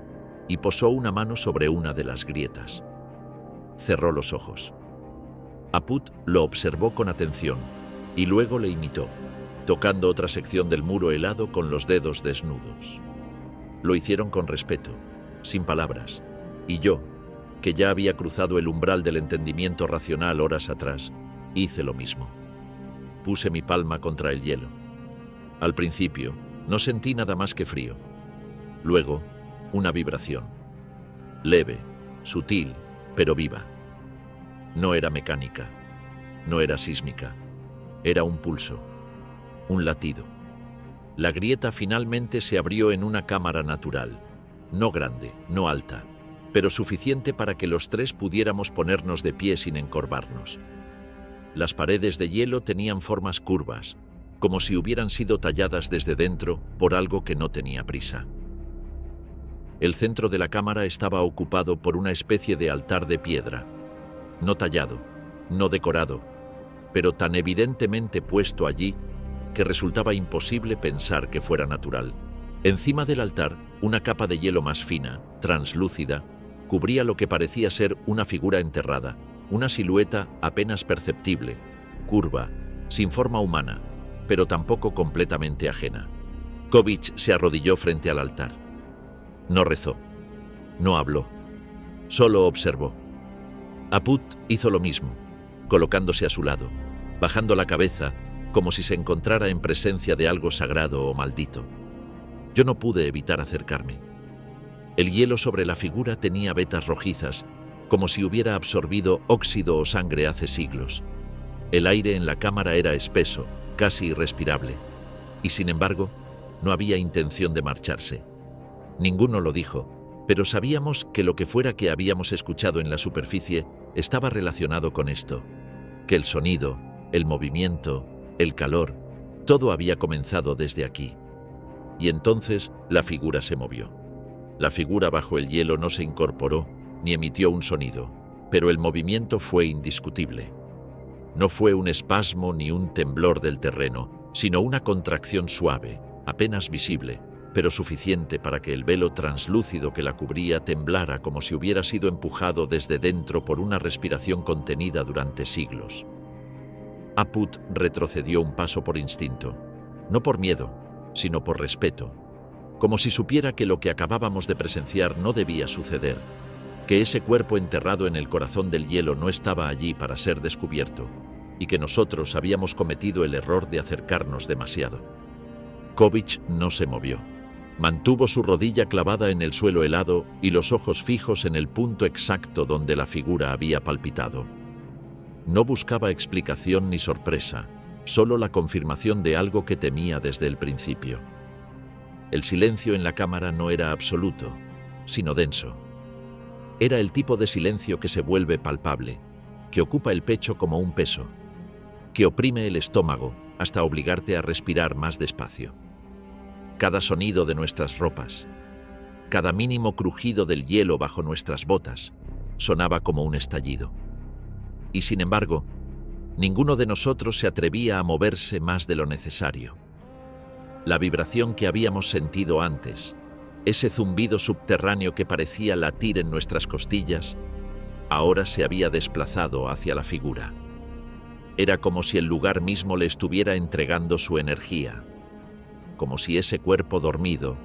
y posó una mano sobre una de las grietas. Cerró los ojos. Aput lo observó con atención y luego le imitó, tocando otra sección del muro helado con los dedos desnudos. Lo hicieron con respeto, sin palabras, y yo, que ya había cruzado el umbral del entendimiento racional horas atrás, hice lo mismo. Puse mi palma contra el hielo. Al principio, no sentí nada más que frío. Luego, una vibración. Leve, sutil, pero viva. No era mecánica, no era sísmica, era un pulso, un latido. La grieta finalmente se abrió en una cámara natural, no grande, no alta, pero suficiente para que los tres pudiéramos ponernos de pie sin encorvarnos. Las paredes de hielo tenían formas curvas, como si hubieran sido talladas desde dentro por algo que no tenía prisa. El centro de la cámara estaba ocupado por una especie de altar de piedra, no tallado, no decorado, pero tan evidentemente puesto allí que resultaba imposible pensar que fuera natural. Encima del altar, una capa de hielo más fina, translúcida, cubría lo que parecía ser una figura enterrada, una silueta apenas perceptible, curva, sin forma humana, pero tampoco completamente ajena. Kovic se arrodilló frente al altar. No rezó, no habló, solo observó. Aput hizo lo mismo, colocándose a su lado, bajando la cabeza, como si se encontrara en presencia de algo sagrado o maldito. Yo no pude evitar acercarme. El hielo sobre la figura tenía vetas rojizas, como si hubiera absorbido óxido o sangre hace siglos. El aire en la cámara era espeso, casi irrespirable, y sin embargo, no había intención de marcharse. Ninguno lo dijo, pero sabíamos que lo que fuera que habíamos escuchado en la superficie estaba relacionado con esto, que el sonido, el movimiento, el calor, todo había comenzado desde aquí. Y entonces la figura se movió. La figura bajo el hielo no se incorporó ni emitió un sonido, pero el movimiento fue indiscutible. No fue un espasmo ni un temblor del terreno, sino una contracción suave, apenas visible, pero suficiente para que el velo translúcido que la cubría temblara como si hubiera sido empujado desde dentro por una respiración contenida durante siglos. Apud retrocedió un paso por instinto, no por miedo, sino por respeto, como si supiera que lo que acabábamos de presenciar no debía suceder, que ese cuerpo enterrado en el corazón del hielo no estaba allí para ser descubierto, y que nosotros habíamos cometido el error de acercarnos demasiado. Kovic no se movió. Mantuvo su rodilla clavada en el suelo helado y los ojos fijos en el punto exacto donde la figura había palpitado. No buscaba explicación ni sorpresa, solo la confirmación de algo que temía desde el principio. El silencio en la cámara no era absoluto, sino denso. Era el tipo de silencio que se vuelve palpable, que ocupa el pecho como un peso, que oprime el estómago hasta obligarte a respirar más despacio. Cada sonido de nuestras ropas, cada mínimo crujido del hielo bajo nuestras botas, sonaba como un estallido. Y sin embargo, ninguno de nosotros se atrevía a moverse más de lo necesario. La vibración que habíamos sentido antes, ese zumbido subterráneo que parecía latir en nuestras costillas, ahora se había desplazado hacia la figura. Era como si el lugar mismo le estuviera entregando su energía, como si ese cuerpo dormido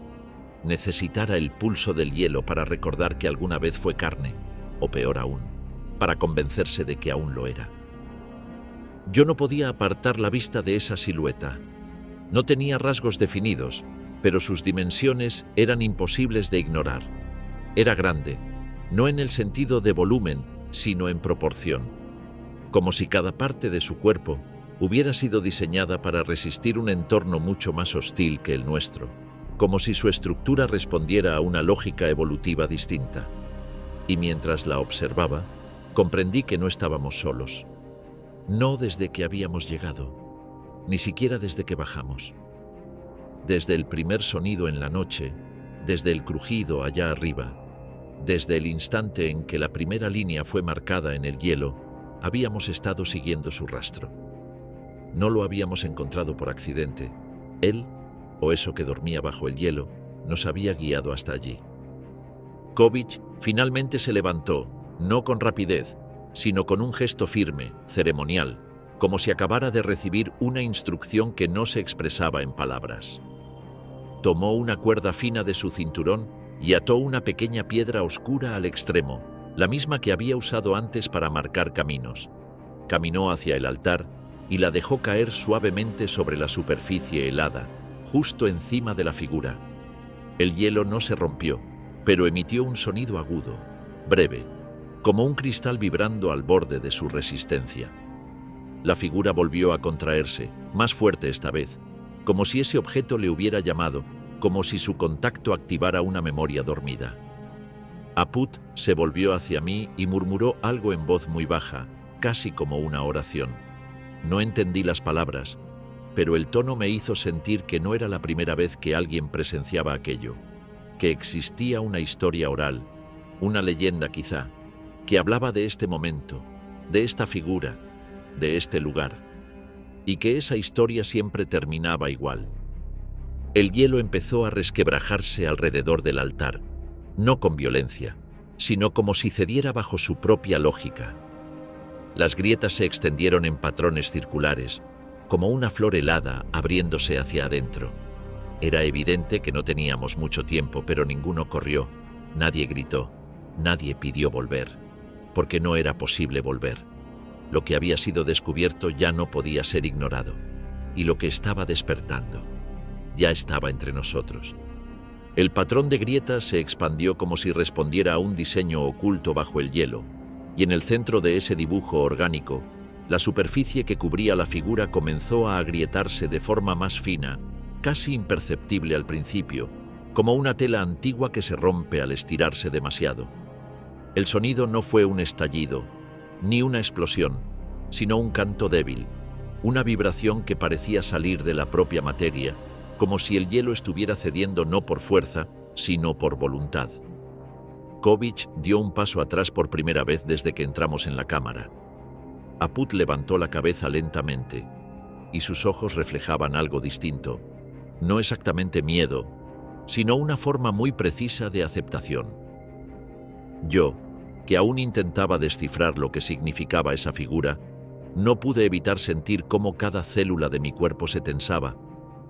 necesitara el pulso del hielo para recordar que alguna vez fue carne, o peor aún, para convencerse de que aún lo era. Yo no podía apartar la vista de esa silueta. No tenía rasgos definidos, pero sus dimensiones eran imposibles de ignorar. Era grande, no en el sentido de volumen, sino en proporción, como si cada parte de su cuerpo hubiera sido diseñada para resistir un entorno mucho más hostil que el nuestro, como si su estructura respondiera a una lógica evolutiva distinta. Y mientras la observaba, comprendí que no estábamos solos. No desde que habíamos llegado, ni siquiera desde que bajamos. Desde el primer sonido en la noche, desde el crujido allá arriba, desde el instante en que la primera línea fue marcada en el hielo, habíamos estado siguiendo su rastro. No lo habíamos encontrado por accidente. Él, o eso que dormía bajo el hielo, nos había guiado hasta allí. Kovic finalmente se levantó, no con rapidez, sino con un gesto firme, ceremonial, como si acabara de recibir una instrucción que no se expresaba en palabras. Tomó una cuerda fina de su cinturón y ató una pequeña piedra oscura al extremo, la misma que había usado antes para marcar caminos. Caminó hacia el altar y la dejó caer suavemente sobre la superficie helada, justo encima de la figura. El hielo no se rompió, pero emitió un sonido agudo, breve, como un cristal vibrando al borde de su resistencia. La figura volvió a contraerse, más fuerte esta vez, como si ese objeto le hubiera llamado, como si su contacto activara una memoria dormida. Apud se volvió hacia mí y murmuró algo en voz muy baja, casi como una oración. No entendí las palabras, pero el tono me hizo sentir que no era la primera vez que alguien presenciaba aquello, que existía una historia oral, una leyenda quizá, que hablaba de este momento, de esta figura, de este lugar, y que esa historia siempre terminaba igual. El hielo empezó a resquebrajarse alrededor del altar, no con violencia, sino como si cediera bajo su propia lógica. Las grietas se extendieron en patrones circulares, como una flor helada abriéndose hacia adentro. Era evidente que no teníamos mucho tiempo, pero ninguno corrió, nadie gritó, nadie pidió volver, porque no era posible volver. Lo que había sido descubierto ya no podía ser ignorado, y lo que estaba despertando ya estaba entre nosotros. El patrón de grietas se expandió como si respondiera a un diseño oculto bajo el hielo, y en el centro de ese dibujo orgánico, la superficie que cubría la figura comenzó a agrietarse de forma más fina, casi imperceptible al principio, como una tela antigua que se rompe al estirarse demasiado. El sonido no fue un estallido, ni una explosión, sino un canto débil, una vibración que parecía salir de la propia materia, como si el hielo estuviera cediendo no por fuerza, sino por voluntad. Kovic dio un paso atrás por primera vez desde que entramos en la cámara. Apud levantó la cabeza lentamente, y sus ojos reflejaban algo distinto, no exactamente miedo, sino una forma muy precisa de aceptación. Yo, que aún intentaba descifrar lo que significaba esa figura, no pude evitar sentir cómo cada célula de mi cuerpo se tensaba,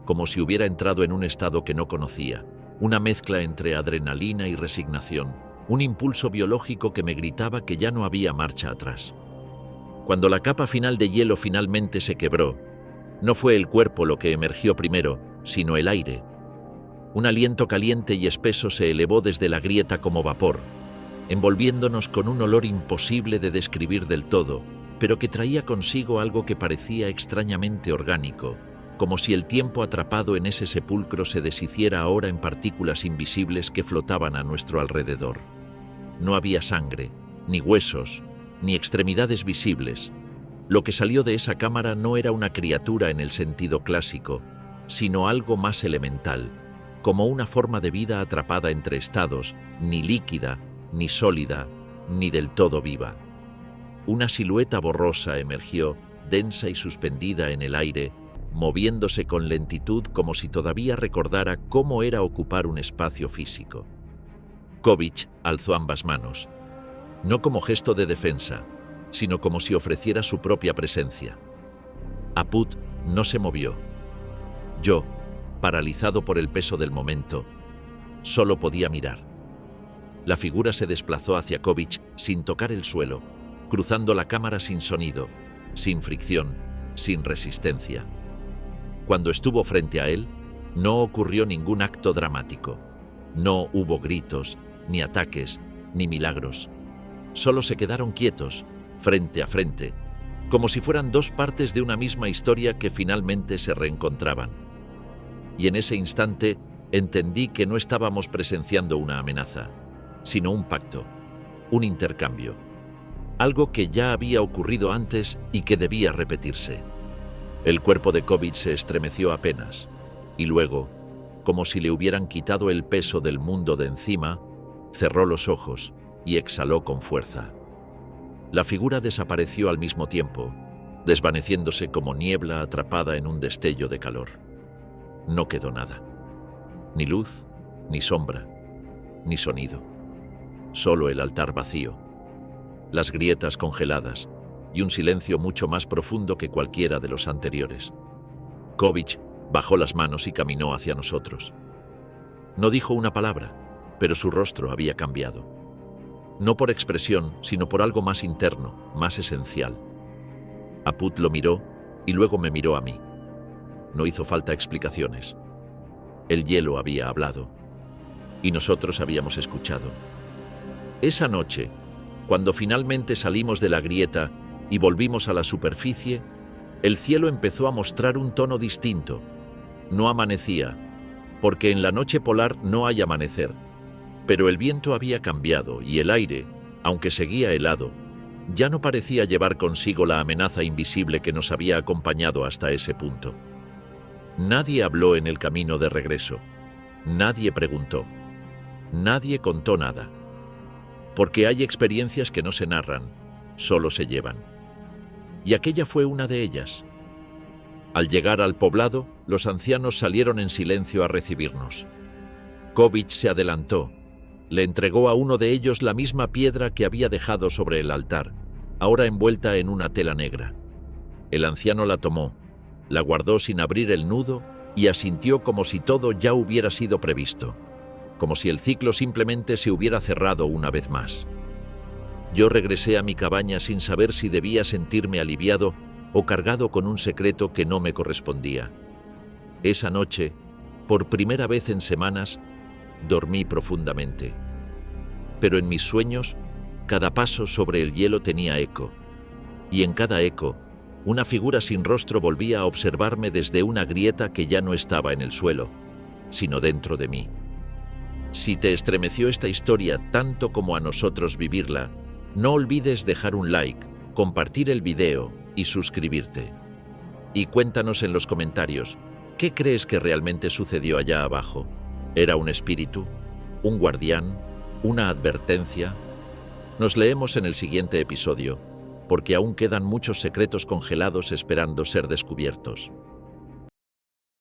como si hubiera entrado en un estado que no conocía, una mezcla entre adrenalina y resignación, un impulso biológico que me gritaba que ya no había marcha atrás. Cuando la capa final de hielo finalmente se quebró, no fue el cuerpo lo que emergió primero, sino el aire. Un aliento caliente y espeso se elevó desde la grieta como vapor, envolviéndonos con un olor imposible de describir del todo, pero que traía consigo algo que parecía extrañamente orgánico, como si el tiempo atrapado en ese sepulcro se deshiciera ahora en partículas invisibles que flotaban a nuestro alrededor. No había sangre, ni huesos, ni extremidades visibles. Lo que salió de esa cámara no era una criatura en el sentido clásico, sino algo más elemental, como una forma de vida atrapada entre estados, ni líquida, ni sólida, ni del todo viva. Una silueta borrosa emergió, densa y suspendida en el aire, moviéndose con lentitud como si todavía recordara cómo era ocupar un espacio físico. Kovic alzó ambas manos, no como gesto de defensa, sino como si ofreciera su propia presencia. Apud no se movió. Yo, paralizado por el peso del momento, solo podía mirar. La figura se desplazó hacia Kovic sin tocar el suelo, cruzando la cámara sin sonido, sin fricción, sin resistencia. Cuando estuvo frente a él, no ocurrió ningún acto dramático. No hubo gritos, ni ataques, ni milagros. Solo se quedaron quietos, frente a frente, como si fueran dos partes de una misma historia que finalmente se reencontraban. Y en ese instante entendí que no estábamos presenciando una amenaza, sino un pacto, un intercambio, algo que ya había ocurrido antes y que debía repetirse. El cuerpo de Kovic se estremeció apenas, y luego, como si le hubieran quitado el peso del mundo de encima, cerró los ojos y exhaló con fuerza. La figura desapareció al mismo tiempo, desvaneciéndose como niebla atrapada en un destello de calor. No quedó nada. Ni luz, ni sombra, ni sonido. Solo el altar vacío, las grietas congeladas y un silencio mucho más profundo que cualquiera de los anteriores. Kovic bajó las manos y caminó hacia nosotros. No dijo una palabra, pero su rostro había cambiado. No por expresión, sino por algo más interno, más esencial. Apud lo miró y luego me miró a mí. No hizo falta explicaciones. El hielo había hablado y nosotros habíamos escuchado. Esa noche, cuando finalmente salimos de la grieta y volvimos a la superficie, el cielo empezó a mostrar un tono distinto. No amanecía, porque en la noche polar no hay amanecer, pero el viento había cambiado y el aire, aunque seguía helado, ya no parecía llevar consigo la amenaza invisible que nos había acompañado hasta ese punto. Nadie habló en el camino de regreso, nadie preguntó, nadie contó nada, porque hay experiencias que no se narran, solo se llevan. Y aquella fue una de ellas. Al llegar al poblado, los ancianos salieron en silencio a recibirnos. Kovic se adelantó, le entregó a uno de ellos la misma piedra que había dejado sobre el altar, ahora envuelta en una tela negra. El anciano la tomó, la guardó sin abrir el nudo y asintió como si todo ya hubiera sido previsto, como si el ciclo simplemente se hubiera cerrado una vez más. Yo regresé a mi cabaña sin saber si debía sentirme aliviado o cargado con un secreto que no me correspondía. Esa noche, por primera vez en semanas, Dormí profundamente. Pero en mis sueños, cada paso sobre el hielo tenía eco, y en cada eco, una figura sin rostro volvía a observarme desde una grieta que ya no estaba en el suelo, sino dentro de mí. Si te estremeció esta historia tanto como a nosotros vivirla, no olvides dejar un like, compartir el video y suscribirte. Y cuéntanos en los comentarios, ¿qué crees que realmente sucedió allá abajo? ¿Era un espíritu? ¿Un guardián? ¿Una advertencia? Nos leemos en el siguiente episodio, porque aún quedan muchos secretos congelados esperando ser descubiertos.